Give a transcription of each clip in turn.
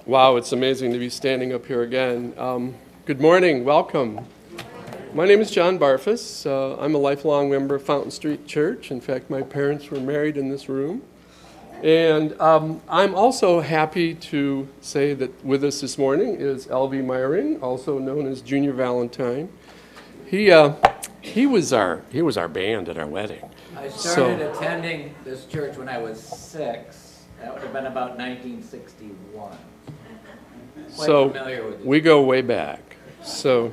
Wow, it's amazing to be standing up here again. Good morning, welcome. My name is John Barfuss. I'm a lifelong member of Fountain Street Church. In fact, my parents were married in this room. And I'm also happy to say that with us this morning is L.V. Myring, also known as Junior Valentine. He was our band at our wedding. I started attending this church when I was 6. That would have been about 1961. So we go way back. So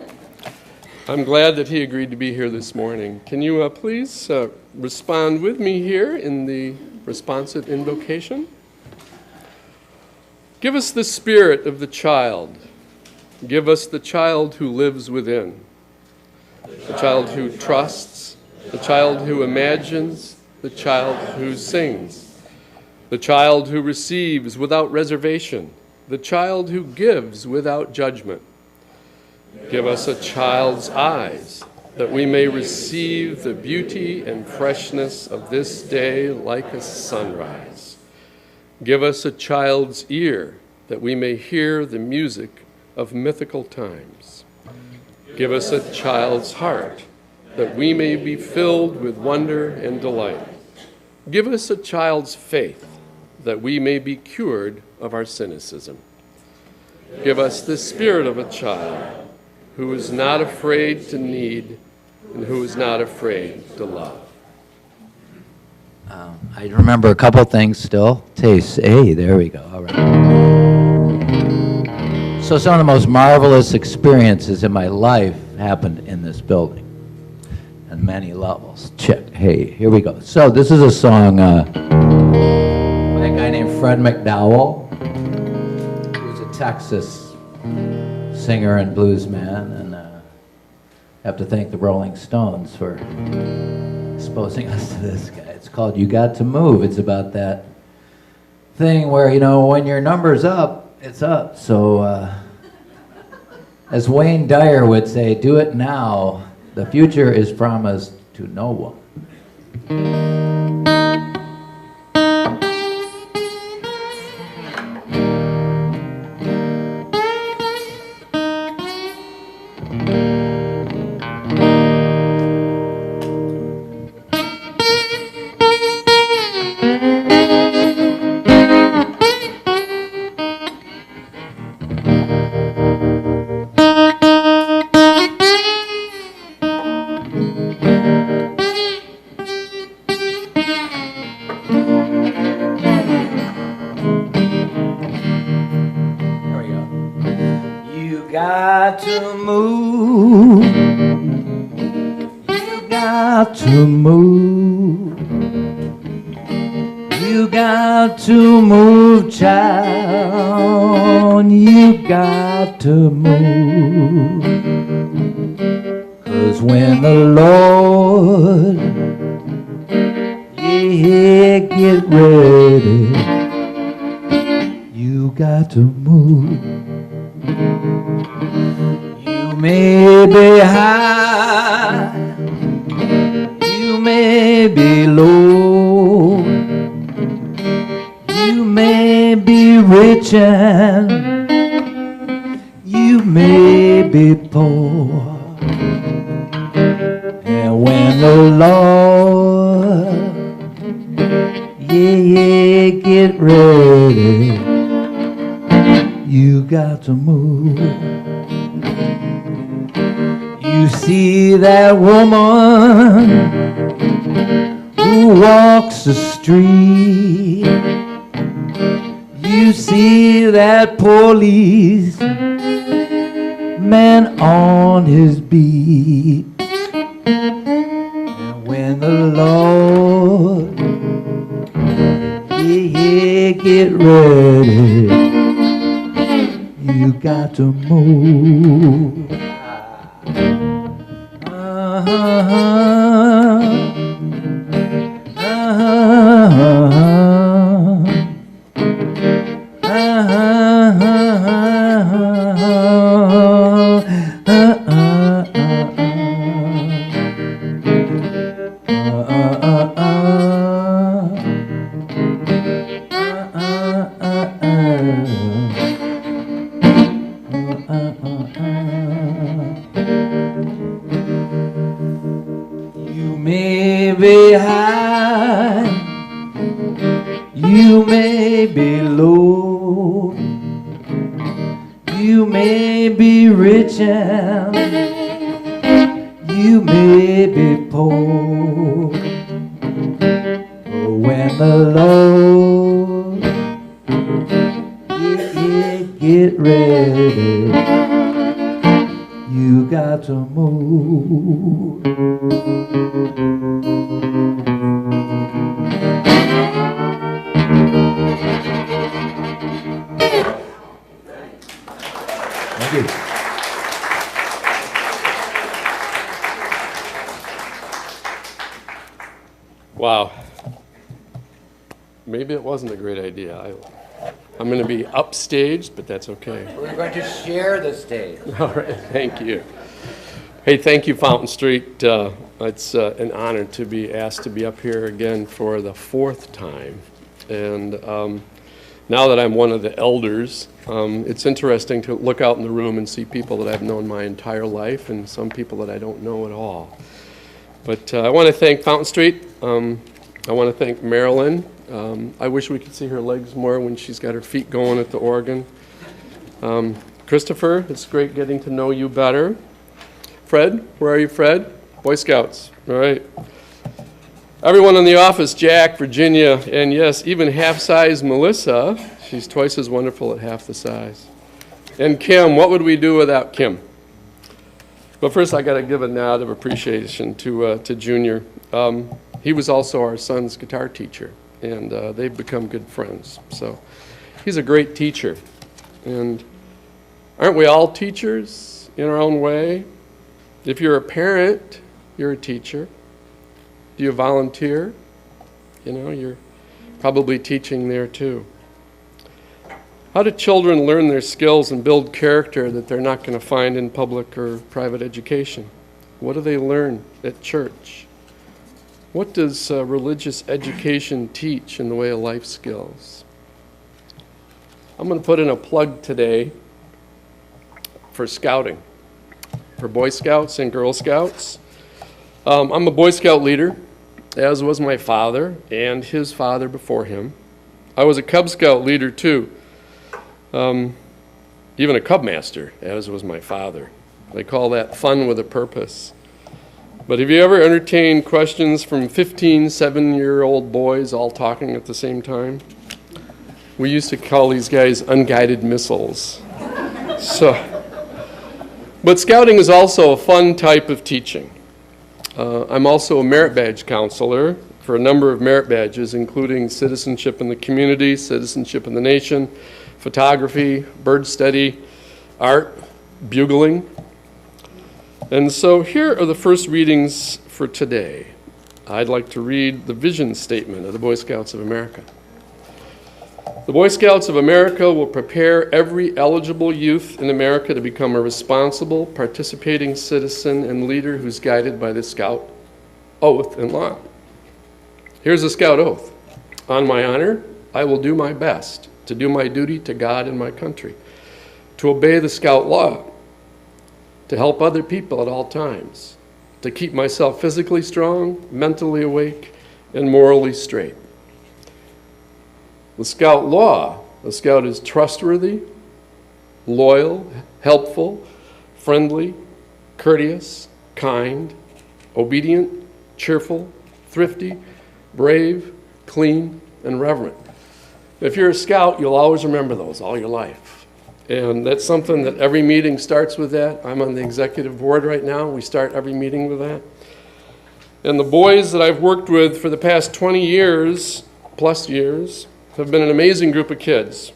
I'm glad that he agreed to be here this morning. Can you please respond with me here in the responsive invocation? Give us the spirit of the child. Give us the child who lives within. The child who trusts. The child who imagines. The child who sings. The child who receives without reservation. The child who gives without judgment. Give us a child's eyes, that we may receive the beauty and freshness of this day like a sunrise. Give us a child's ear, that we may hear the music of mythical times. Give us a child's heart, that we may be filled with wonder and delight. Give us a child's faith, that we may be cured of our cynicism. Give us the spirit of a child who is not afraid to need and who is not afraid to love. I remember a couple things still. Taste. Hey, there we go. All right. So some of the most marvelous experiences in my life happened in this building on many levels. Check. Hey, here we go. So this is a song by a guy named Fred McDowell, who's a Texas singer and blues man, and I have to thank the Rolling Stones for exposing us to this guy. It's called You Got to Move. It's about that thing where, you know, when your number's up, it's up. So as Wayne Dyer would say, do it now. The future is promised to no one. You may be poor, and when the Lord, get ready, you got to move. You see that woman who walks the street. You see that policeman on his beat. And when the Lord, get ready, you got to move. may be high, you may be low, you may be rich and you may be poor. But when the Lord get ready, you got to move. Thank you. Wow. Maybe it wasn't a great idea. I'm going to be upstaged, but that's okay. We're going to share the stage. All right, thank you. Hey, thank you, Fountain Street. It's an honor to be asked to be up here again for the fourth time. And now that I'm one of the elders, it's interesting to look out in the room and see people that I've known my entire life and some people that I don't know at all. But I want to thank Fountain Street. I want to thank Marilyn. I wish we could see her legs more when she's got her feet going at the organ. Christopher, it's great getting to know you better. Fred, where are you, Fred? Boy Scouts, all right. Everyone in the office, Jack, Virginia, and yes, even half-size Melissa. She's twice as wonderful at half the size. And Kim, what would we do without Kim? But first, I got to give a nod of appreciation to Junior. He was also our son's guitar teacher, and they've become good friends. So he's a great teacher. And aren't we all teachers in our own way? If you're a parent, you're a teacher. Do you volunteer? You know, you're probably teaching there too. How do children learn their skills and build character that they're not going to find in public or private education? What do they learn at church? What does religious education teach in the way of life skills? I'm going to put in a plug today for scouting, for Boy Scouts and Girl Scouts. I'm a Boy Scout leader, as was my father and his father before him. I was a Cub Scout leader too. Even a Cub Master, as was my father. They call that fun with a purpose. But have you ever entertained questions from 15, 7-year-old boys all talking at the same time? We used to call these guys unguided missiles. But scouting is also a fun type of teaching. I'm also a merit badge counselor for a number of merit badges, including citizenship in the community, citizenship in the nation, photography, bird study, art, bugling. And so here are the first readings for today. I'd like to read the vision statement of the Boy Scouts of America. The Boy Scouts of America will prepare every eligible youth in America to become a responsible, participating citizen and leader who's guided by the Scout oath and law. Here's the Scout oath. On my honor, I will do my best to do my duty to God and my country, to obey the Scout law, to help other people at all times, to keep myself physically strong, mentally awake, and morally straight. The Scout law, the Scout is trustworthy, loyal, helpful, friendly, courteous, kind, obedient, cheerful, thrifty, brave, clean, and reverent. If you're a Scout, you'll always remember those all your life. And that's something that every meeting starts with that. I'm on the executive board right now. We start every meeting with that. And the boys that I've worked with for the past 20 years, plus years, have been an amazing group of kids.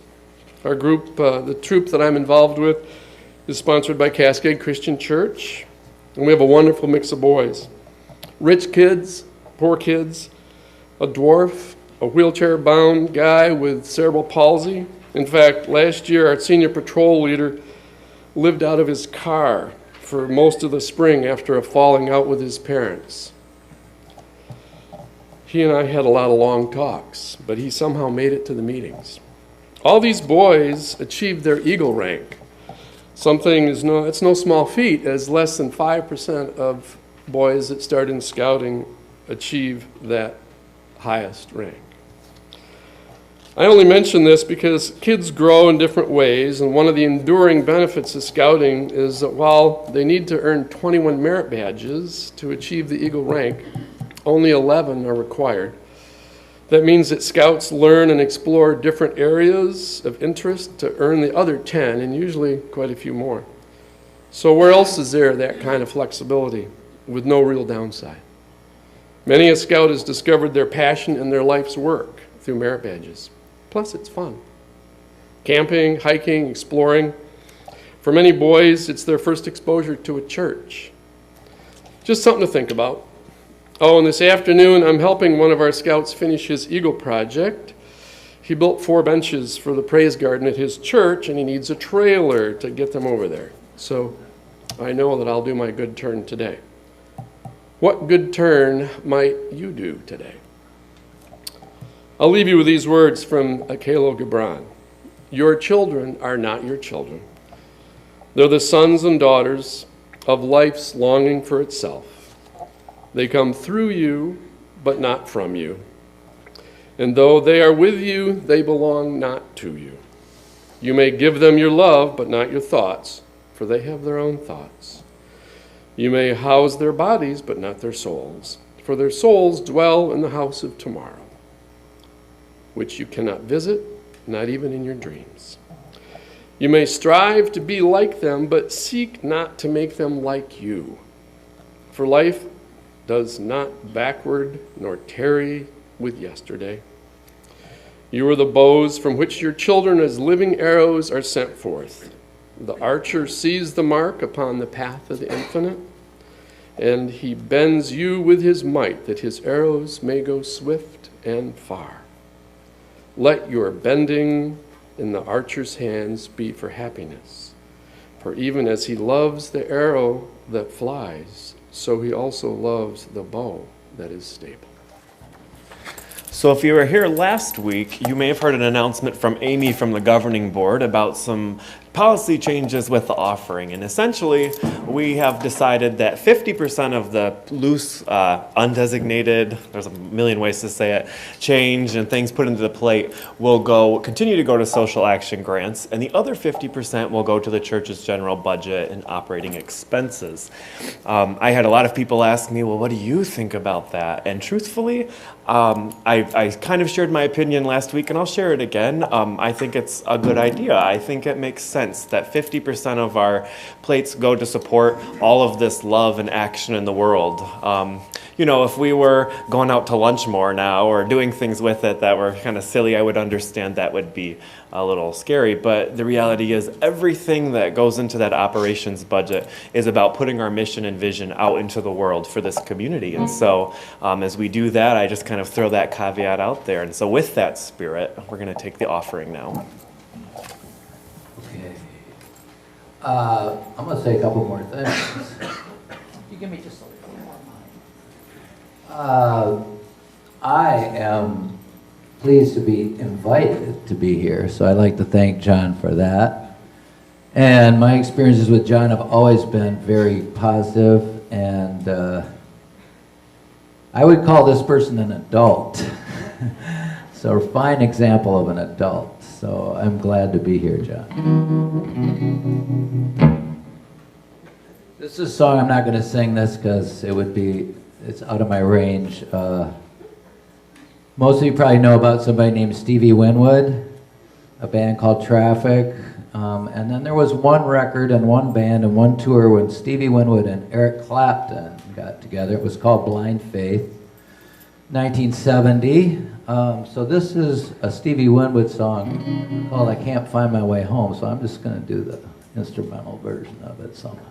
Our group, the troop that I'm involved with, is sponsored by Cascade Christian Church. And we have a wonderful mix of boys. Rich kids, poor kids, a dwarf, a wheelchair-bound guy with cerebral palsy. In fact, last year, our senior patrol leader lived out of his car for most of the spring after a falling out with his parents. He and I had a lot of long talks, but he somehow made it to the meetings. All these boys achieved their Eagle rank. It's no small feat, as less than 5% of boys that start in scouting achieve that highest rank. I only mention this because kids grow in different ways, and one of the enduring benefits of scouting is that while they need to earn 21 merit badges to achieve the Eagle rank, only 11 are required. That means that scouts learn and explore different areas of interest to earn the other 10, and usually quite a few more. So where else is there that kind of flexibility with no real downside? Many a scout has discovered their passion in their life's work through merit badges. Plus, it's fun. Camping, hiking, exploring. For many boys, it's their first exposure to a church. Just something to think about. Oh, and this afternoon, I'm helping one of our scouts finish his Eagle project. He built 4 benches for the praise garden at his church, and he needs a trailer to get them over there. So I know that I'll do my good turn today. What good turn might you do today? I'll leave you with these words from Khalil Gibran. Your children are not your children. They're the sons and daughters of life's longing for itself. They come through you, but not from you. And though they are with you, they belong not to you. You may give them your love, but not your thoughts, for they have their own thoughts. You may house their bodies, but not their souls, for their souls dwell in the house of tomorrow, which you cannot visit, not even in your dreams. You may strive to be like them, but seek not to make them like you. For life does not backward nor tarry with yesterday. You are the bows from which your children as living arrows are sent forth. The archer sees the mark upon the path of the infinite, and he bends you with his might that his arrows may go swift and far. Let your bending in the archer's hands be for happiness. For even as he loves the arrow that flies, so he also loves the bow that is stable. So if you were here last week, you may have heard an announcement from Amy from the governing board about some policy changes with the offering. And essentially, we have decided that 50% of the loose, undesignated, there's a million ways to say it, change and things put into the plate will continue to go to social action grants, and the other 50% will go to the church's general budget and operating expenses. I had a lot of people ask me, well, what do you think about that? And truthfully, I kind of shared my opinion last week, and I'll share it again. I think it's a good idea. I think it makes sense that 50% of our plates go to support all of this love and action in the world. You know, if we were going out to lunch more now or doing things with it that were kind of silly, I would understand that would be a little scary. But the reality is everything that goes into that operations budget is about putting our mission and vision out into the world for this community. And so as we do that, I just kind of throw that caveat out there. And so with that spirit, we're going to take the offering now. Okay. I'm going to say a couple more things. You give me just a little more money. I am pleased to be invited to be here, so I'd like to thank John for that. And my experiences with John have always been very positive, and I would call this person an adult. So a fine example of an adult. So I'm glad to be here, John. This is a song, I'm not going to sing this because it's out of my range. Most of you probably know about somebody named Stevie Winwood, a band called Traffic. And then there was one record and one band and one tour when Stevie Winwood and Eric Clapton got together. It was called Blind Faith, 1970. So this is a Stevie Winwood song called I Can't Find My Way Home. So I'm just going to do the instrumental version of it somehow.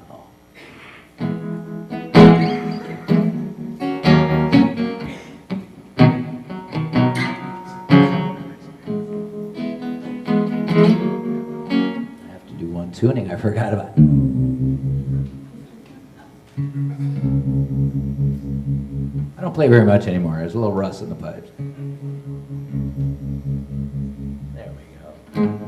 Tuning I forgot about. I don't play very much anymore. There's a little rust in the pipes. There we go.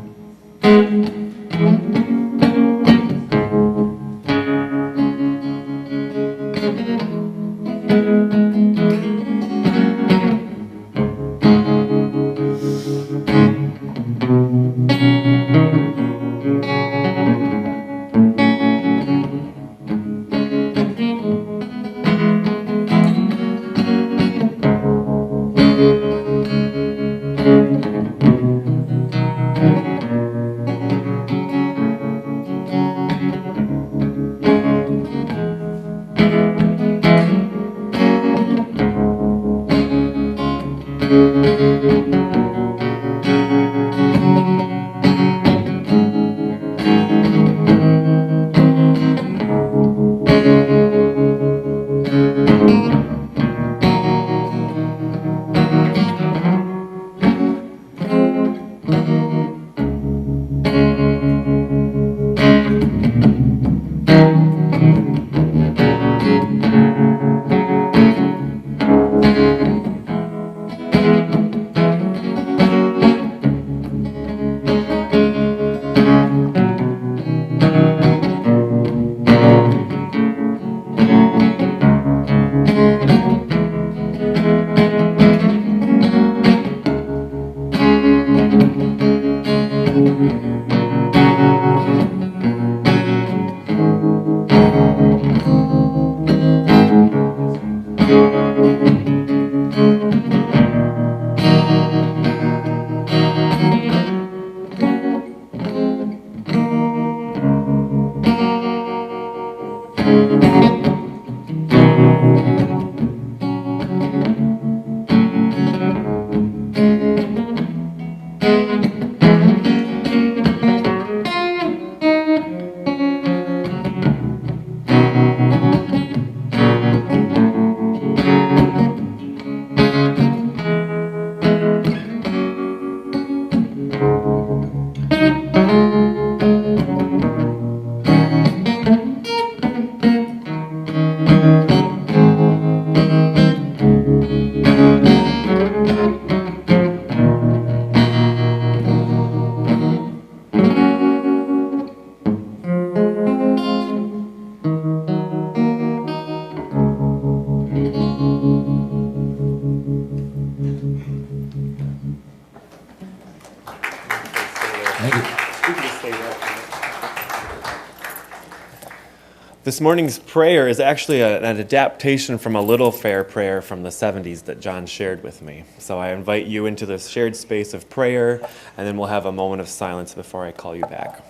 This morning's prayer is actually an adaptation from a little fair prayer from the 70s that John shared with me. So I invite you into this shared space of prayer, and then we'll have a moment of silence before I call you back.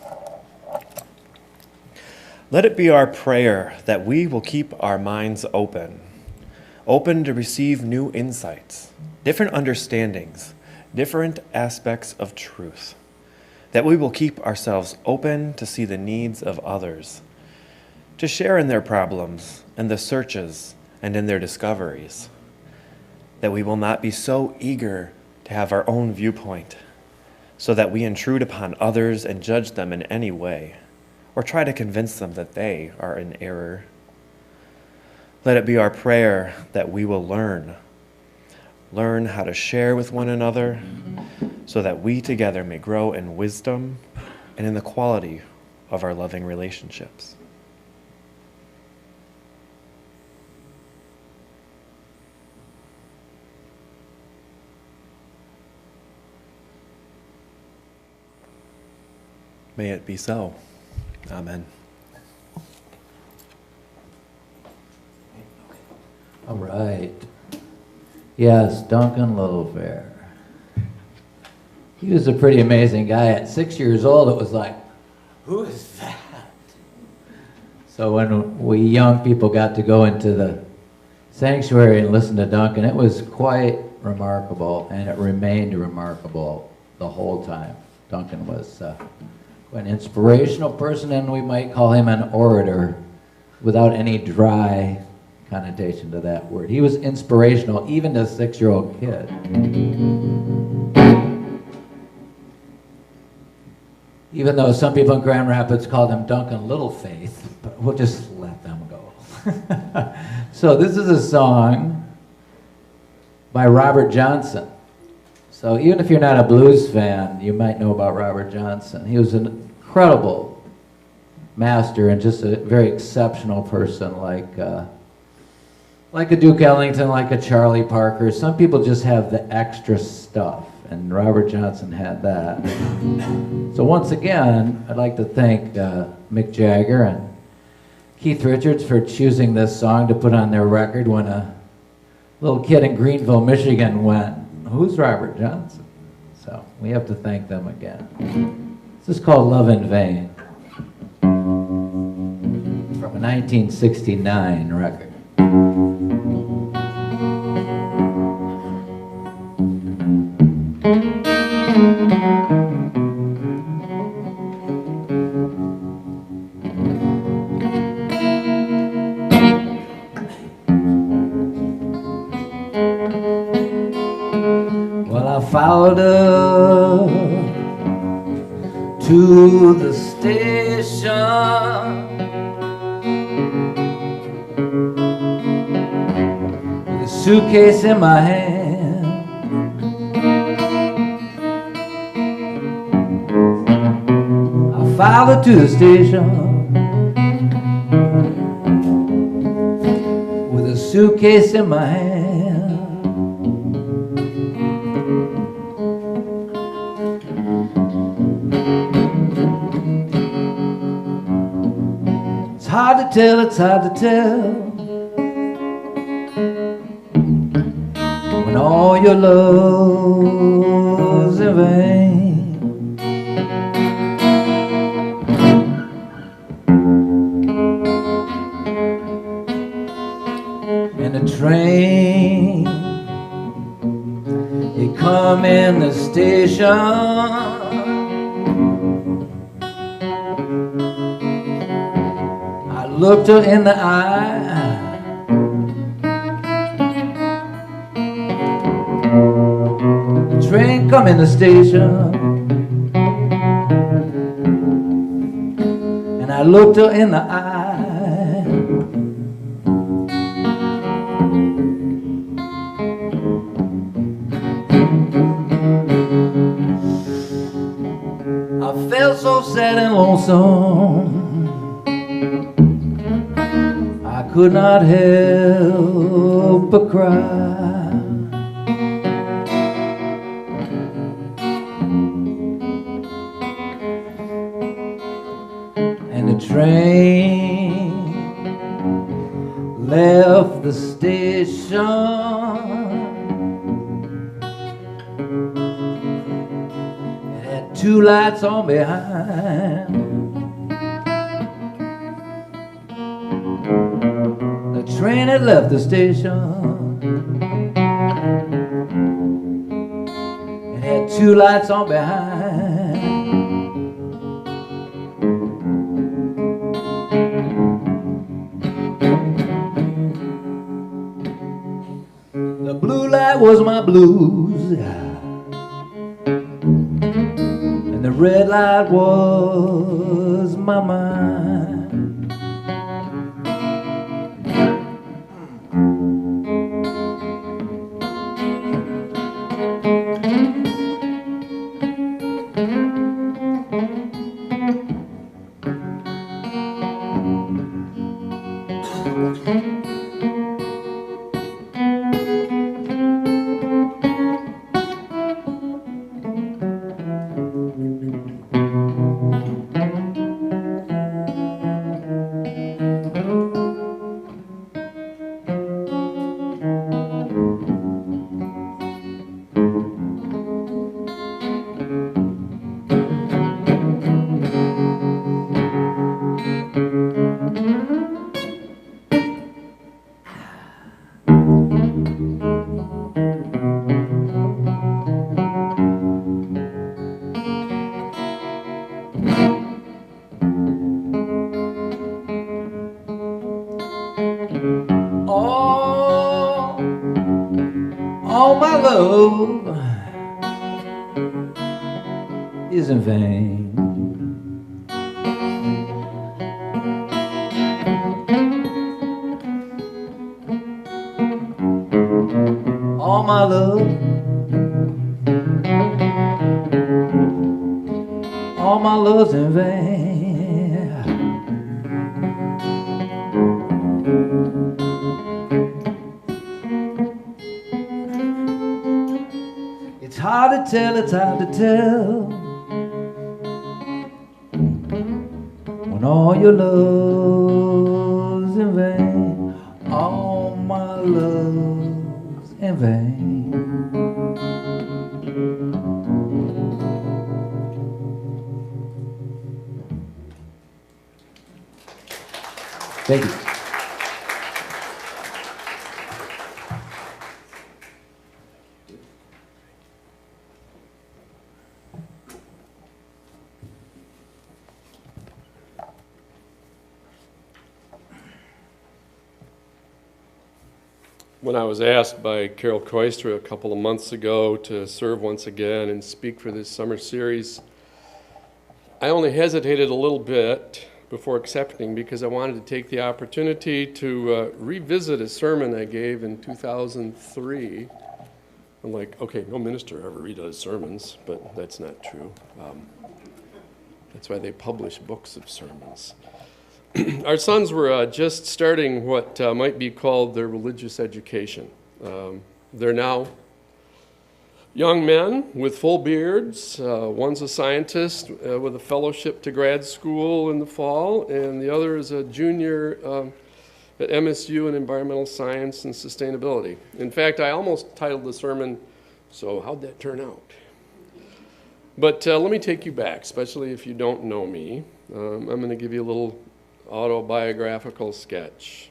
Let it be our prayer that we will keep our minds open to receive new insights, different understandings, different aspects of truth, that we will keep ourselves open to see the needs of others, to share in their problems and the searches and in their discoveries, that we will not be so eager to have our own viewpoint so that we intrude upon others and judge them in any way or try to convince them that they are in error. Let it be our prayer that we will learn how to share with one another so that we together may grow in wisdom and in the quality of our loving relationships. May it be so. Amen. All right. Yes, Duncan Littlefair. He was a pretty amazing guy. At 6 years old, it was like, who is that? So when we young people got to go into the sanctuary and listen to Duncan, it was quite remarkable, and it remained remarkable the whole time. Duncan was an inspirational person, and we might call him an orator without any dry connotation to that word. He was inspirational, even to a 6-year-old kid. Even though some people in Grand Rapids called him Duncan Littlefaith, but we'll just let them go. So this is a song by Robert Johnson. So even if you're not a blues fan, you might know about Robert Johnson. He was an incredible master and just a very exceptional person, like a Duke Ellington, like a Charlie Parker. Some people just have the extra stuff, and Robert Johnson had that. So once again, I'd like to thank Mick Jagger and Keith Richards for choosing this song to put on their record when a little kid in Greenville, Michigan went, "Who's Robert Johnson?" So we have to thank them again. This is called Love in Vain, from a 1969 record. Well, I followed her to the station, with a suitcase in my hand. I followed her to the station with a suitcase in my hand. It's hard to tell, it's hard to tell, when all your love's in vain. And the train, it come in the station. Looked her in the eye. The train come in the station, and I looked her in the eye. I felt so sad and lonesome, I could not help but cry. And the train left the station. It had two lights on behind. The train had left the station. It had two lights on behind. The blue light was my blues, and the red light was my mind. All my love is in vain. All my love, all my love's in vain. It's hard to tell, it's hard to tell, when all your love's in vain. All my love in vain. Thank you. When I was asked by Carol Koistra a couple of months ago to serve once again and speak for this summer series, I only hesitated a little bit before accepting because I wanted to take the opportunity to revisit a sermon I gave in 2003. I'm like, okay, no minister ever redoes sermons, but that's not true. That's why they publish books of sermons. Our sons were just starting what might be called their religious education. They're now young men with full beards. One's a scientist with a fellowship to grad school in the fall, and the other is a junior at MSU in environmental science and sustainability. In fact, I almost titled the sermon, "So How'd That Turn Out?" But let me take you back, especially if you don't know me. I'm going to give you a little autobiographical sketch,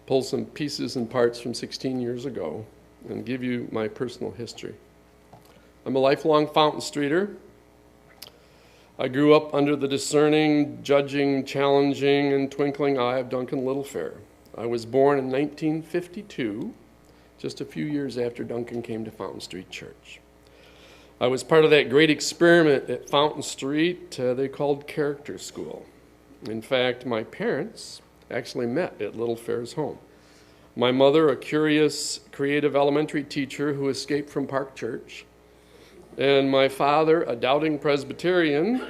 pull some pieces and parts from 16 years ago, and give you my personal history. I'm a lifelong Fountain Streeter. I grew up under the discerning, judging, challenging, and twinkling eye of Duncan Littlefair. I was born in 1952, just a few years after Duncan came to Fountain Street Church. I was part of that great experiment at Fountain Street they called Character School. In fact, my parents actually met at Littlefair's home. My mother, a curious, creative elementary teacher who escaped from Park Church, and my father, a doubting Presbyterian,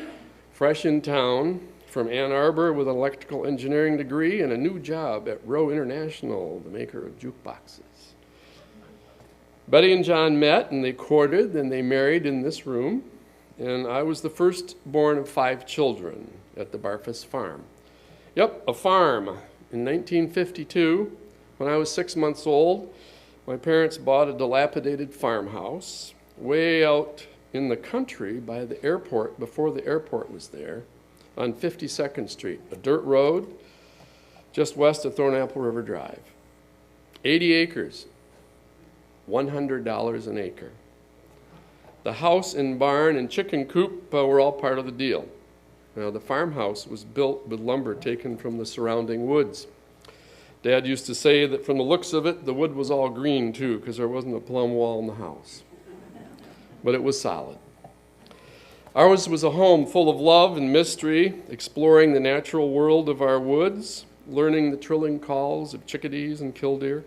fresh in town from Ann Arbor with an electrical engineering degree and a new job at Rowe International, the maker of jukeboxes. Betty and John met, and they courted, and they married in this room, and I was the firstborn of 5 children at the Barfuss farm. Yep, a farm. In 1952, when I was 6 months old, my parents bought a dilapidated farmhouse way out in the country by the airport, before the airport was there, on 52nd Street, a dirt road just west of Thornapple River Drive. 80 acres, $100 an acre. The house and barn and chicken coop were all part of the deal. Now, the farmhouse was built with lumber taken from the surrounding woods. Dad used to say that from the looks of it, the wood was all green too, because there wasn't a plumb wall in the house. But it was solid. Ours was a home full of love and mystery, exploring the natural world of our woods, learning the trilling calls of chickadees and killdeer,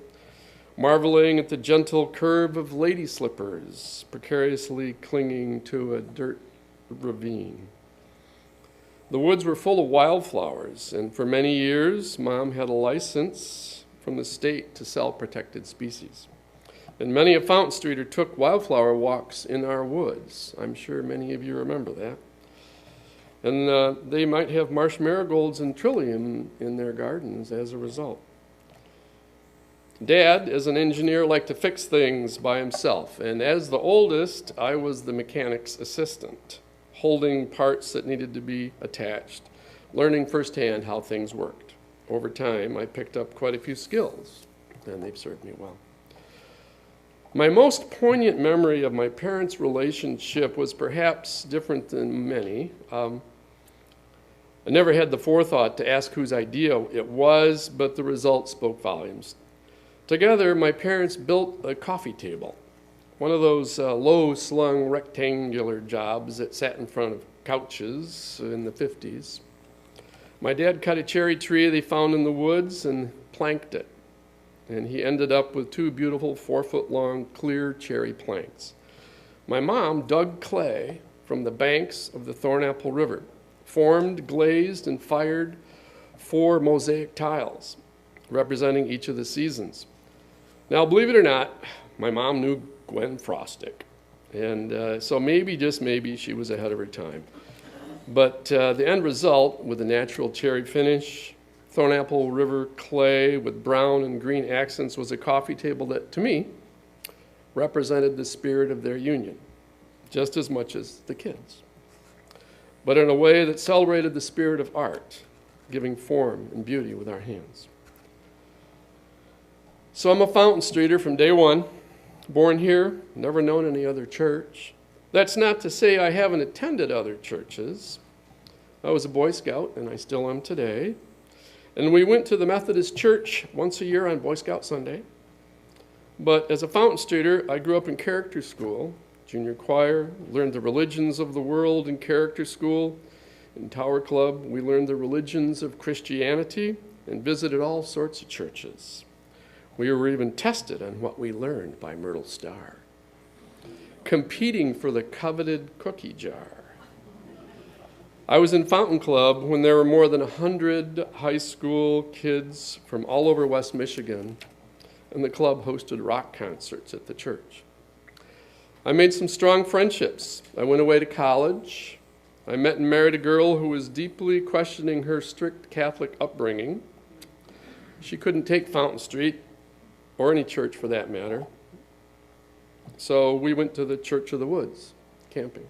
marveling at the gentle curve of lady slippers precariously clinging to a dirt ravine. The woods were full of wildflowers, and for many years, Mom had a license from the state to sell protected species. And many a Fountain Streeter took wildflower walks in our woods. I'm sure many of you remember that. And they might have marsh marigolds and trillium in their gardens as a result. Dad, as an engineer, liked to fix things by himself, and as the oldest, I was the mechanic's assistant, holding parts that needed to be attached, learning firsthand how things worked. Over time, I picked up quite a few skills, and they've served me well. My most poignant memory of my parents' relationship was perhaps different than many. I never had the forethought to ask whose idea it was, but the result spoke volumes. Together, my parents built a coffee table, one of those low-slung rectangular jobs that sat in front of couches in the 50s. My dad cut a cherry tree they found in the woods and planked it. And he ended up with 2 beautiful 4-foot-long clear cherry planks. My mom dug clay from the banks of the Thornapple River, formed, glazed, and fired 4 mosaic tiles representing each of the seasons. Now, believe it or not, my mom knew Gwen Frostick, and so maybe, just maybe, she was ahead of her time. But the end result, with a natural cherry finish, Thornapple River clay with brown and green accents, was a coffee table that, to me, represented the spirit of their union, just as much as the kids, but in a way that celebrated the spirit of art, giving form and beauty with our hands. So I'm a Fountain Streeter from day one, born here, never known any other church. That's not to say I haven't attended other churches. I was a Boy Scout, and I still am today. And we went to the Methodist Church once a year on Boy Scout Sunday. But as a Fountain Streeter, I grew up in character school, junior choir, learned the religions of the world in character school. In Tower Club, we learned the religions of Christianity and visited all sorts of churches. We were even tested on what we learned by Myrtle Star, competing for the coveted cookie jar. I was in Fountain Club when there were more than 100 high school kids from all over West Michigan, and the club hosted rock concerts at the church. I made some strong friendships. I went away to college. I met and married a girl who was deeply questioning her strict Catholic upbringing. She couldn't take Fountain Street, or any church for that matter. So we went to the Church of the Woods, camping.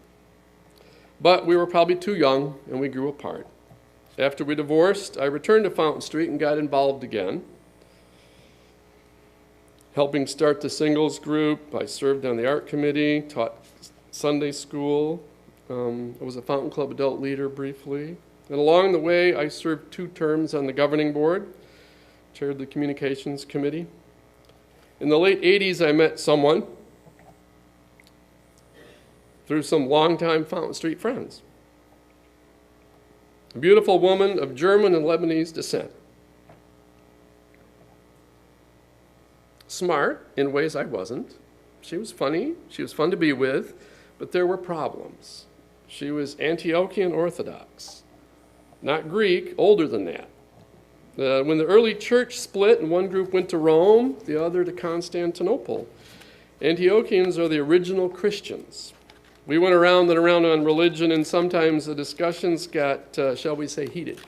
But we were probably too young, and we grew apart. After we divorced, I returned to Fountain Street and got involved again, helping start the singles group. I served on the art committee, taught Sunday school. I was a Fountain Club adult leader briefly. And along the way, I served 2 terms on the governing board, chaired the communications committee. In the late 80s, I met someone through some longtime Fountain Street friends. A beautiful woman of German and Lebanese descent. Smart in ways I wasn't. She was funny, she was fun to be with, but there were problems. She was Antiochian Orthodox, not Greek, older than that. When the early church split and one group went to Rome, the other to Constantinople, Antiochians are the original Christians. We went around and around on religion, and sometimes the discussions got, shall we say, heated.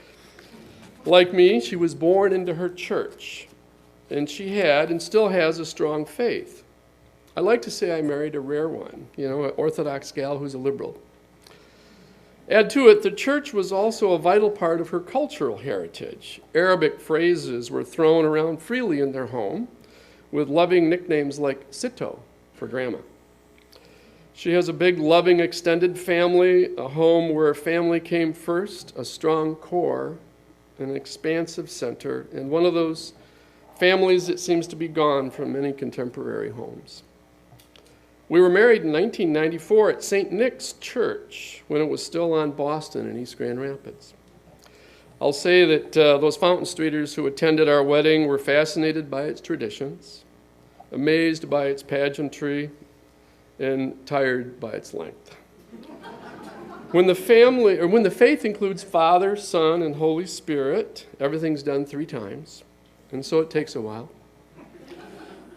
Like me, she was born into her church, and she had and still has a strong faith. I like to say I married a rare one, an Orthodox gal who's a liberal. Add to it, the church was also a vital part of her cultural heritage. Arabic phrases were thrown around freely in their home, with loving nicknames like Sito for grandma. She has a big, loving, extended family, a home where family came first, a strong core, an expansive center, and one of those families that seems to be gone from many contemporary homes. We were married in 1994 at St. Nick's Church when it was still on Boston in East Grand Rapids. I'll say that those Fountain Streeters who attended our wedding were fascinated by its traditions, amazed by its pageantry, and tired by its length. When the faith includes Father, Son, and Holy Spirit, everything's done 3 times, and so it takes a while.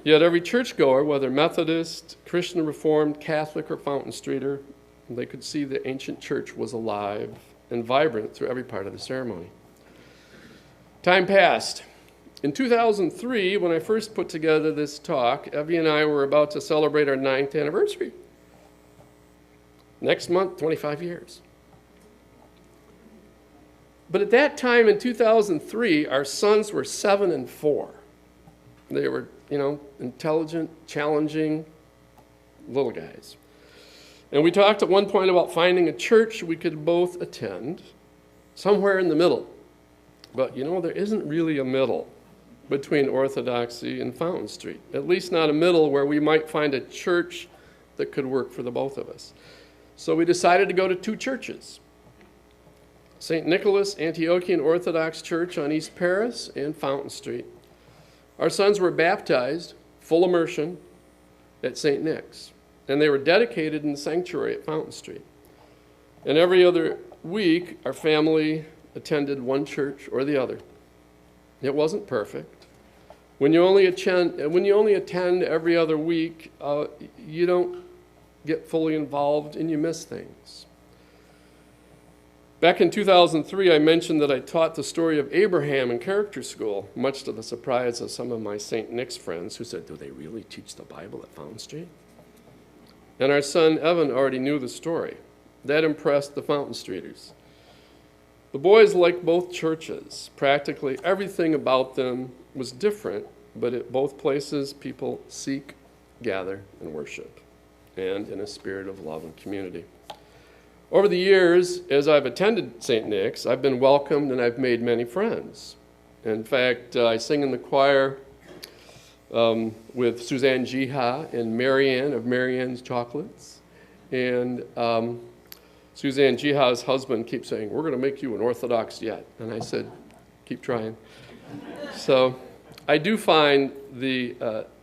Yet every churchgoer, whether Methodist, Christian Reformed, Catholic, or Fountain Streeter, they could see the ancient church was alive and vibrant through every part of the ceremony. Time passed. In 2003, when I first put together this talk, Evie and I were about to celebrate our 9th anniversary. Next month, 25 years. But at that time in 2003, our sons were 7 and 4. They were, intelligent, challenging little guys. And we talked at one point about finding a church we could both attend, somewhere in the middle. But, there isn't really a middle between Orthodoxy and Fountain Street, at least not a middle where we might find a church that could work for the both of us. So we decided to go to 2 churches, St. Nicholas Antiochian Orthodox Church on East Paris and Fountain Street. Our sons were baptized, full immersion, at St. Nick's, and they were dedicated in the sanctuary at Fountain Street. And every other week, our family attended one church or the other. It wasn't perfect. When you only attend every other week, you don't get fully involved and you miss things. Back in 2003, I mentioned that I taught the story of Abraham in character school, much to the surprise of some of my St. Nick's friends who said, "Do they really teach the Bible at Fountain Street?" And our son Evan already knew the story. That impressed the Fountain Streeters. The boys liked both churches. Practically everything about them was different, but at both places people seek, gather, and worship, and in a spirit of love and community. Over the years, as I've attended St. Nick's, I've been welcomed and I've made many friends. In fact, I sing in the choir with Suzanne Jiha and Marianne of Marianne's Chocolates. And Suzanne Jiha's husband keeps saying, "We're going to make you an Orthodox yet." And I said, "Keep trying." So I do find the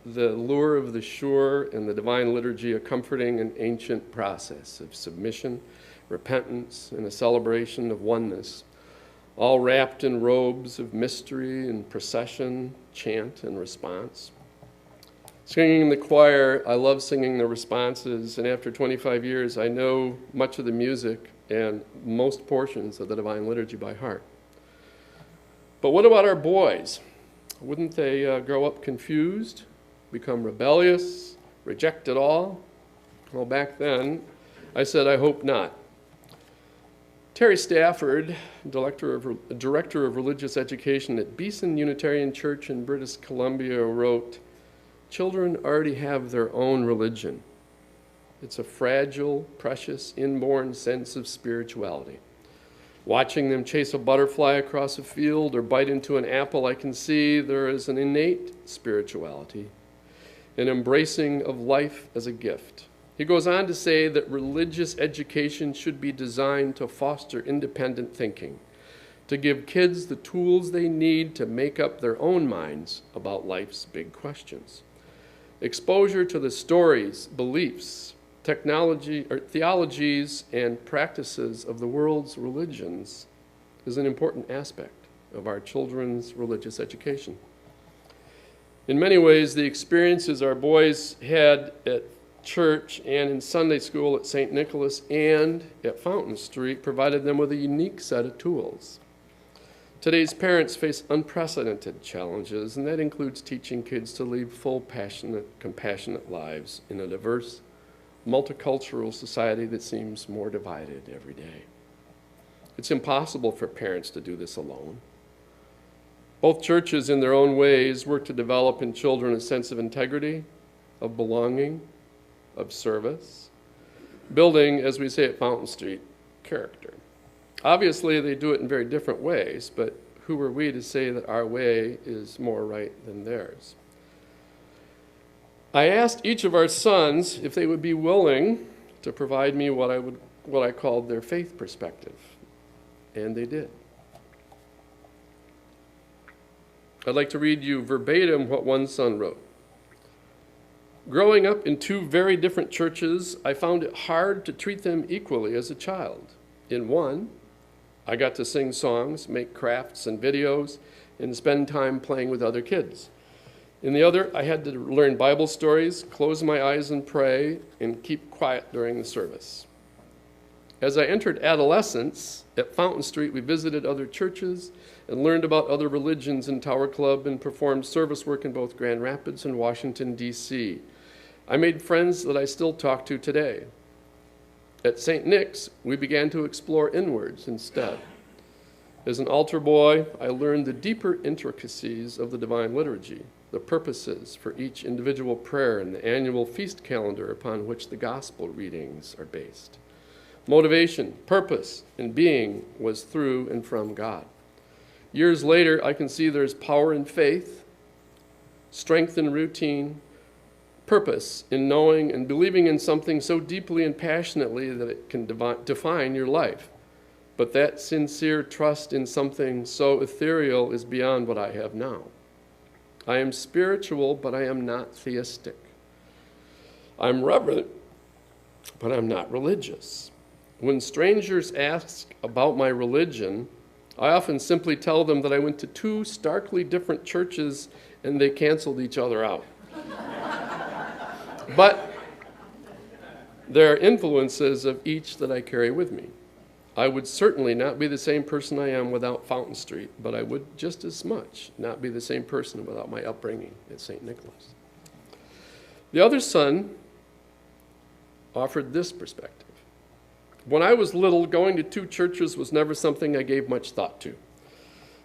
lure of the sure and the divine liturgy a comforting and ancient process of submission, repentance, and a celebration of oneness, all wrapped in robes of mystery and procession, chant, and response. Singing in the choir, I love singing the responses, and after 25 years, I know much of the music and most portions of the Divine Liturgy by heart. But what about our boys? Wouldn't they grow up confused, become rebellious, reject it all? Well, back then, I said, I hope not. Terry Stafford, Director of Religious Education at Beeson Unitarian Church in British Columbia, wrote, "Children already have their own religion. It's a fragile, precious, inborn sense of spirituality. Watching them chase a butterfly across a field or bite into an apple, I can see there is an innate spirituality, an embracing of life as a gift." He goes on to say that religious education should be designed to foster independent thinking, to give kids the tools they need to make up their own minds about life's big questions. Exposure to the stories, beliefs, theologies, and practices of the world's religions is an important aspect of our children's religious education. In many ways, the experiences our boys had at church and in Sunday school at St. Nicholas and at Fountain Street provided them with a unique set of tools. Today's parents face unprecedented challenges, and that includes teaching kids to lead full, passionate, compassionate lives in a diverse, multicultural society that seems more divided every day. It's impossible for parents to do this alone. Both churches, in their own ways, work to develop in children a sense of integrity, of belonging, of service, building, as we say at Fountain Street, character. Obviously, they do it in very different ways, but who are we to say that our way is more right than theirs? I asked each of our sons if they would be willing to provide me what I called their faith perspective, and they did. I'd like to read you verbatim what one son wrote. "Growing up in two very different churches, I found it hard to treat them equally as a child. In one, I got to sing songs, make crafts and videos, and spend time playing with other kids. In the other, I had to learn Bible stories, close my eyes and pray, and keep quiet during the service. As I entered adolescence, at Fountain Street, we visited other churches and learned about other religions in Tower Club and performed service work in both Grand Rapids and Washington, D.C. I made friends that I still talk to today. At St. Nick's, we began to explore inwards instead. As an altar boy, I learned the deeper intricacies of the Divine Liturgy, the purposes for each individual prayer and the annual feast calendar upon which the gospel readings are based. Motivation, purpose, and being was through and from God. Years later, I can see there's power in faith, strength in routine, purpose in knowing and believing in something so deeply and passionately that it can define your life. But that sincere trust in something so ethereal is beyond what I have now. I am spiritual, but I am not theistic. I'm reverent, but I'm not religious. When strangers ask about my religion, I often simply tell them that I went to two starkly different churches and they canceled each other out. But there are influences of each that I carry with me. I would certainly not be the same person I am without Fountain Street, but I would just as much not be the same person without my upbringing at St. Nicholas. The other son offered this perspective. When I was little, going to two churches was never something I gave much thought to.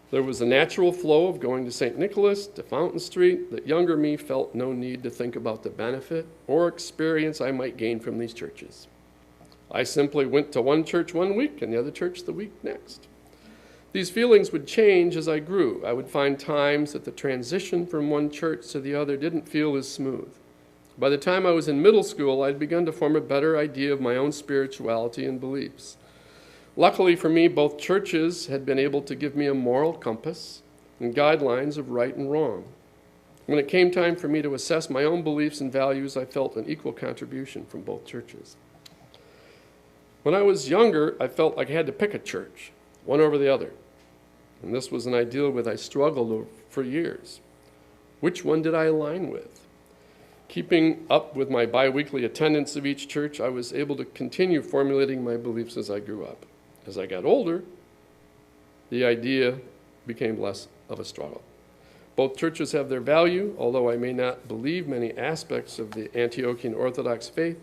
There was a natural flow of going to St. Nicholas, to Fountain Street, that younger me felt no need to think about the benefit or experience I might gain from these churches. I simply went to one church one week and the other church the week next. These feelings would change as I grew. I would find times that the transition from one church to the other didn't feel as smooth. By the time I was in middle school, I'd begun to form a better idea of my own spirituality and beliefs. Luckily for me, both churches had been able to give me a moral compass and guidelines of right and wrong. When it came time for me to assess my own beliefs and values, I felt an equal contribution from both churches. When I was younger, I felt like I had to pick a church, one over the other. And this was an ideal with I struggled for years. Which one did I align with? Keeping up with my biweekly attendance of each church, I was able to continue formulating my beliefs as I grew up. As I got older, the idea became less of a struggle. Both churches have their value, although I may not believe many aspects of the Antiochian Orthodox faith.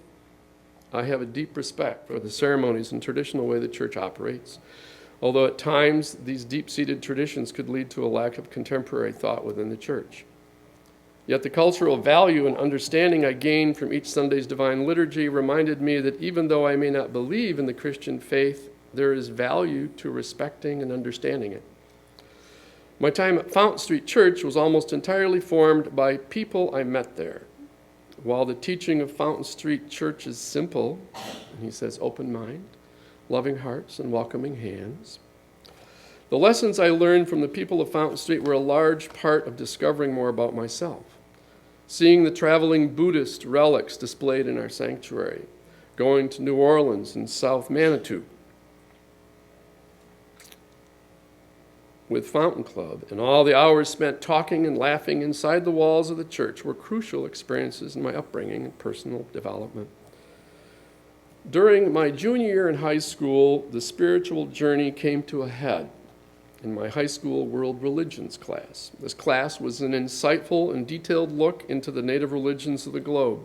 I have a deep respect for the ceremonies and traditional way the church operates, although at times these deep-seated traditions could lead to a lack of contemporary thought within the church. Yet the cultural value and understanding I gained from each Sunday's divine liturgy reminded me that even though I may not believe in the Christian faith, there is value to respecting and understanding it. My time at Fountain Street Church was almost entirely formed by people I met there. While the teaching of Fountain Street Church is simple, and he says open mind, loving hearts, and welcoming hands, the lessons I learned from the people of Fountain Street were a large part of discovering more about myself. Seeing the traveling Buddhist relics displayed in our sanctuary, going to New Orleans and South Manitou with Fountain Club, and all the hours spent talking and laughing inside the walls of the church were crucial experiences in my upbringing and personal development. During my junior year in high school, the spiritual journey came to a head in my high school world religions class. This class was an insightful and detailed look into the native religions of the globe.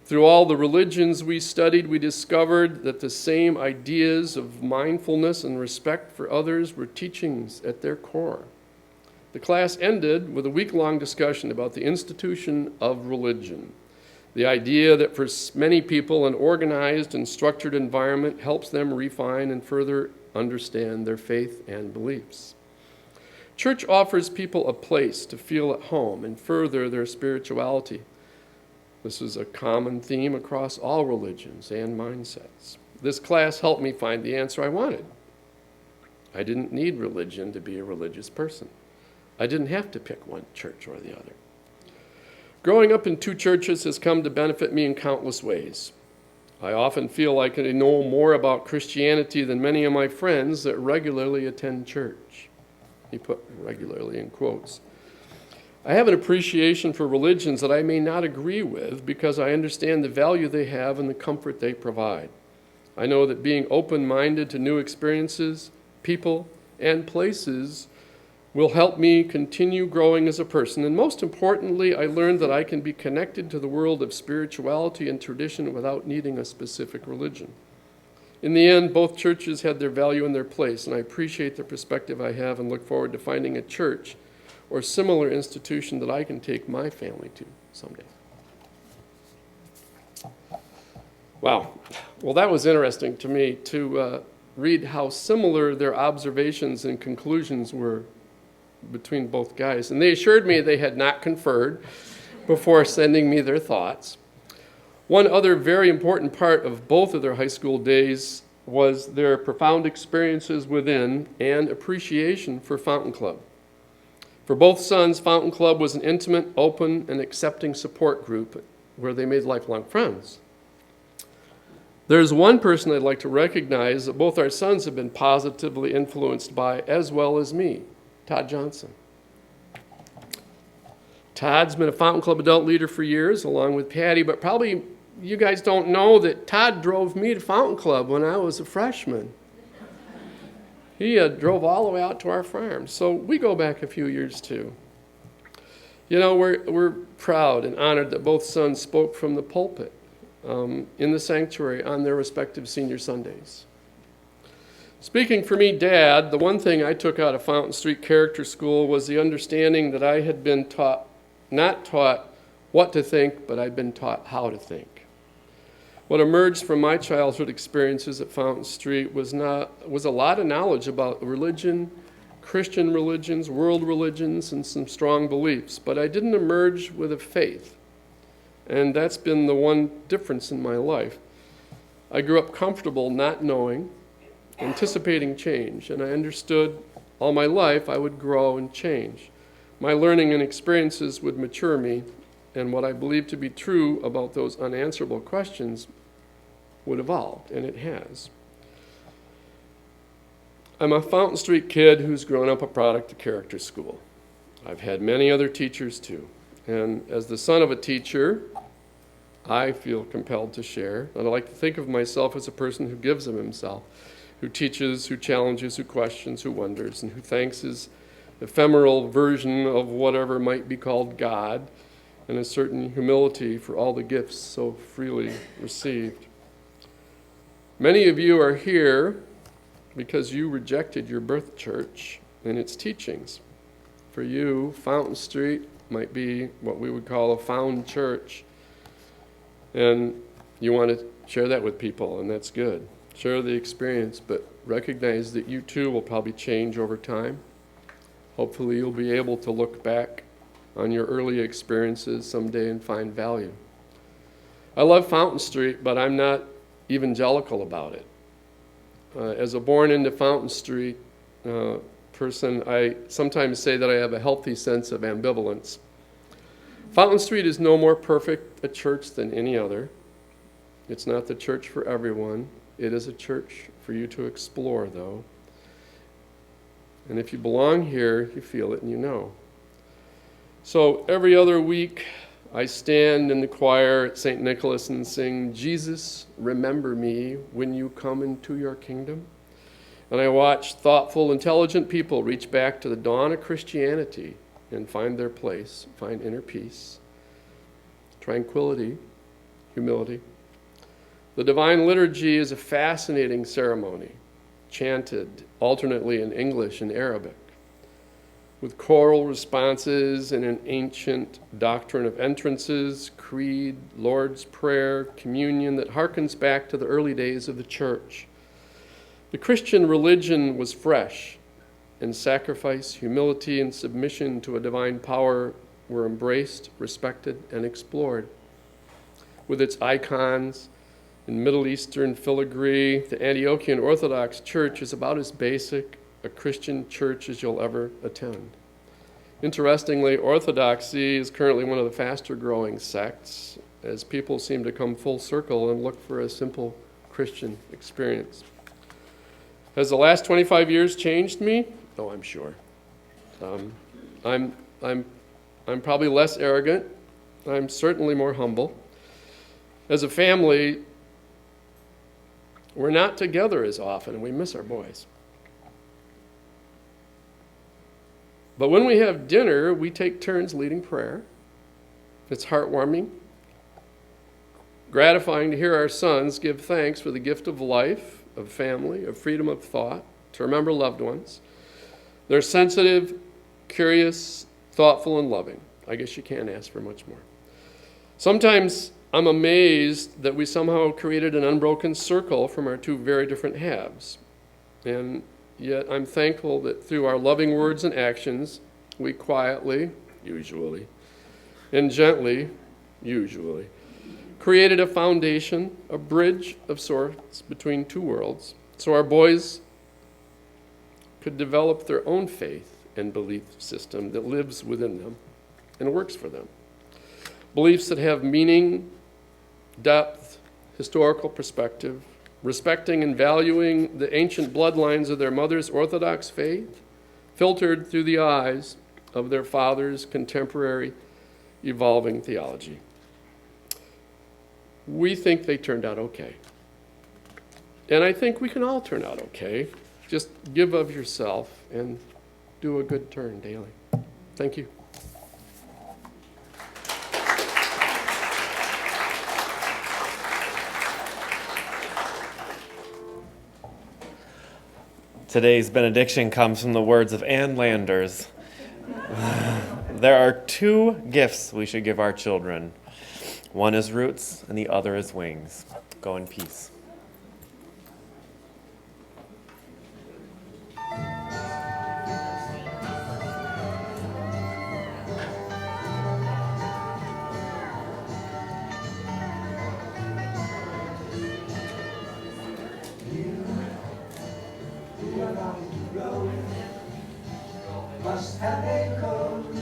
Through all the religions we studied, we discovered that the same ideas of mindfulness and respect for others were teachings at their core. The class ended with a week-long discussion about the institution of religion. The idea that for many people, an organized and structured environment helps them refine and further understand their faith and beliefs. Church offers people a place to feel at home and further their spirituality. This is a common theme across all religions and mindsets. This class helped me find the answer I wanted. I didn't need religion to be a religious person. I didn't have to pick one church or the other. Growing up in two churches has come to benefit me in countless ways. I often feel like I know more about Christianity than many of my friends that regularly attend church. He put regularly in quotes. I have an appreciation for religions that I may not agree with because I understand the value they have and the comfort they provide. I know that being open-minded to new experiences, people, and places will help me continue growing as a person. And most importantly, I learned that I can be connected to the world of spirituality and tradition without needing a specific religion. In the end, both churches had their value and their place, and I appreciate the perspective I have and look forward to finding a church or similar institution that I can take my family to someday. Wow. Well, that was interesting to me to read how similar their observations and conclusions were between both guys. And they assured me they had not conferred before sending me their thoughts. One other very important part of both of their high school days was their profound experiences within and appreciation for Fountain Club. For both sons, Fountain Club was an intimate, open, and accepting support group where they made lifelong friends. There's one person I'd like to recognize that both our sons have been positively influenced by, as well as me, Todd Johnson. Todd's been a Fountain Club adult leader for years, along with Patty, but probably you guys don't know that Todd drove me to Fountain Club when I was a freshman. He drove all the way out to our farm. So we go back a few years too. You know, we're proud and honored that both sons spoke from the pulpit in the sanctuary on their respective senior Sundays. Speaking for me, Dad, the one thing I took out of Fountain Street Character School was the understanding that I had been not taught what to think, but I'd been taught how to think. What emerged from my childhood experiences at Fountain Street was a lot of knowledge about religion, Christian religions, world religions, and some strong beliefs, but I didn't emerge with a faith. And that's been the one difference in my life. I grew up comfortable not knowing, anticipating change, and I understood all my life I would grow and change. My learning and experiences would mature me, and what I believed to be true about those unanswerable questions would evolve, and it has. I'm a Fountain Street kid who's grown up a product of character school. I've had many other teachers too, and as the son of a teacher, I feel compelled to share, and I like to think of myself as a person who gives of himself, who teaches, who challenges, who questions, who wonders, and who thanks his ephemeral version of whatever might be called God, and a certain humility for all the gifts so freely received. Many of you are here because you rejected your birth church and its teachings. For you, Fountain Street might be what we would call a found church, and you want to share that with people, and that's good. Share the experience, but recognize that you too will probably change over time. Hopefully you'll be able to look back on your early experiences someday and find value. I love Fountain Street, but I'm not evangelical about it. As a born into Fountain Street person, I sometimes say that I have a healthy sense of ambivalence. Fountain Street is no more perfect a church than any other. It's not the church for everyone. It is a church for you to explore, though. And if you belong here, you feel it and you know. So every other week, I stand in the choir at St. Nicholas and sing, "Jesus, remember me when you come into your kingdom." And I watch thoughtful, intelligent people reach back to the dawn of Christianity and find their place, find inner peace, tranquility, humility. The Divine Liturgy is a fascinating ceremony, chanted alternately in English and Arabic, with choral responses and an ancient doctrine of entrances, creed, Lord's Prayer, communion that harkens back to the early days of the church. The Christian religion was fresh, and sacrifice, humility, and submission to a divine power were embraced, respected, and explored. With its icons in Middle Eastern filigree, the Antiochian Orthodox Church is about as basic a Christian church as you'll ever attend. Interestingly, Orthodoxy is currently one of the faster growing sects as people seem to come full circle and look for a simple Christian experience. Has the last 25 years changed me? Oh, I'm sure. I'm probably less arrogant. I'm certainly more humble. As a family, we're not together as often, and we miss our boys. But when we have dinner, we take turns leading prayer. It's heartwarming, gratifying to hear our sons give thanks for the gift of life, of family, of freedom of thought, to remember loved ones. They're sensitive, curious, thoughtful, and loving. I guess you can't ask for much more. Sometimes I'm amazed that we somehow created an unbroken circle from our two very different halves. And yet I'm thankful that through our loving words and actions, we quietly, usually, and gently, usually, created a foundation, a bridge of sorts between two worlds, so our boys could develop their own faith and belief system that lives within them and works for them. Beliefs that have meaning, depth, historical perspective, respecting and valuing the ancient bloodlines of their mother's Orthodox faith, filtered through the eyes of their father's contemporary evolving theology. we think they turned out okay. And I think we can all turn out okay. Just give of yourself and do a good turn daily. Thank you. Today's benediction comes from the words of Ann Landers. There are two gifts we should give our children. One is roots and the other is wings. Go in peace. Must have a code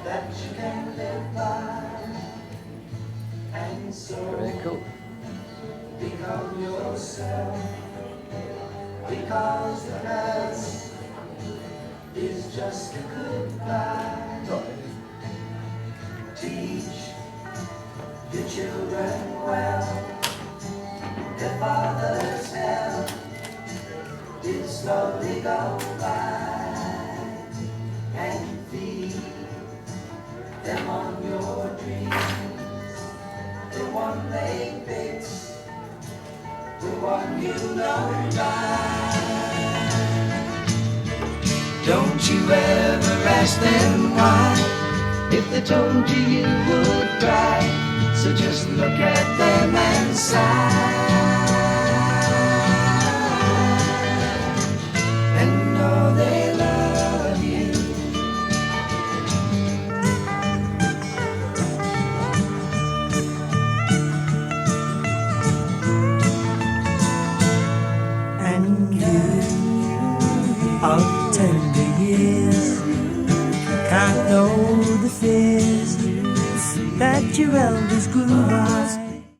that you can live by, and so become yourself, because the past is just a goodbye. Teach your children well, their father's help did slowly go by, and feed them on your dreams, the one they fix, the one you know by. Don't you ever ask them why, if they told you you would cry, so just look at them and sigh. They love you. And you of tender years can't know the fears that your elders grew by.